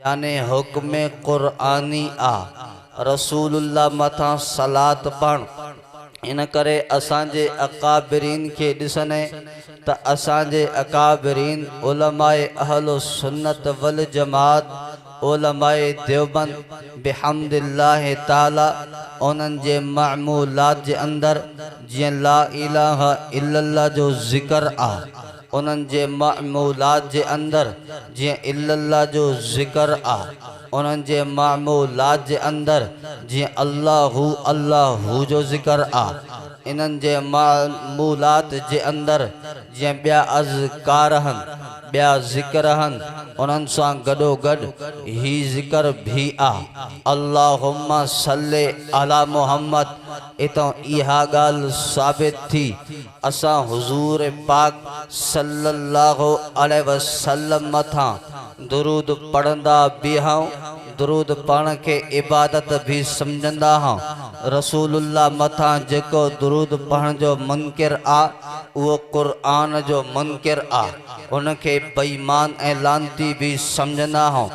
याने हुक्म क़ुरआनी आ रसूलुल्लाह मथा सलात पण इन करे असांजे अकाबिरीन के ॾिसने त असांजे अकाबिरीन उलमाए अहलो सुन्नत वल जमात उलमाए देवबंद बिहम्दिल्लाह ताला उन्हनि जे मामूलात जे अंदर जियां ला इलाहा इल्लल्लाह जो ज़िक्र आ उन्हनि जे मामूलात जे अंदर जियां इल्लल्लाह जो ज़िक्र आ उन्हनि जे मामूलात जे अंदर जियां अल्लाहु अल्लाहु जो ज़िक्र आ इन्हनि जे मामूलात जे अंदर जियां ॿिया अज़कार हन ॿिया ज़िक्र हन उन्हनि सां गॾोगॾु ही ज़िक्र भी आ अल्लाहुम्मा सल्ले अला मुहम्मद। इतों इहा ॻाल्हि साबित थी असां हुज़ूर पाक सल्लल्लाहु अलैहि वसल्लम मथां दुरूद पढ़ंदा भी हूं दुरूद पढ़ण के इबादत भी समझंदा हूं रसूलुल्लाह मथां जेको दुरूद पढ़ण जो मुनकिर आ वो क़ुरआन जो मुनकिर आ उनके बेईमान ऐं लानती भी समझंदा हूं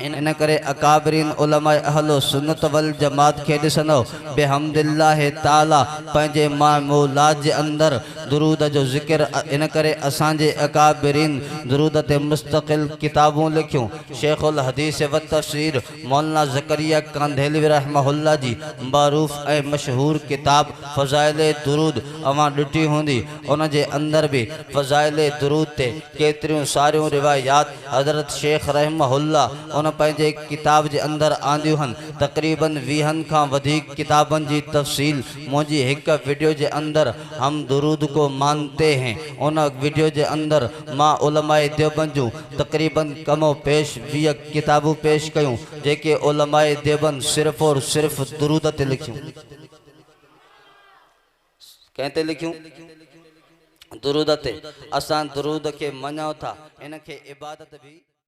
इन करे अकाबरीन उलमा अहलो सुन्नत वल जमात के ॾिसंदो बिहम्दिल्लाह ताला पंहिंजे मामूलात जे अंदर दुरूद जो ज़िक्र इन करे असांजे अकाबरीन दुरूद ते मुस्तक़िल किताबूं लिखियूं शेखुल हदीस व तफसीर मौलाना ज़करिया कांधेलवी रहमहुल्लाह जी मारूफ़ ऐं मशहूर किताब फ़ज़ाइल दुरूद अवां ॾिठी हूंदी उन जे अंदर भी फ़ज़ाइल दुरूद ते केतिरियूं सारियूं रिवायात हज़रत शेख रहमहुल्लाह उन पंहिंजे किताब जे अंदर आंदियूं हन तक़रीबन 20 खां वधीक किताबन जी तफसील मुझी एक वीडियो के अंदर हम दुरूद को मानते हैं उन वीडियो के अंदर मां उलमाए देवबंद जूं तक़रीबन कमो पेश 20 किताबूं पेश कयूं जेके उलमाए देवबंद सिर्फ़ और सिर्फ़ दुरूद ते लिखियूं कहते लिखियूं दुरूद ते असां दुरूद के मञूं था इन के इबादत भी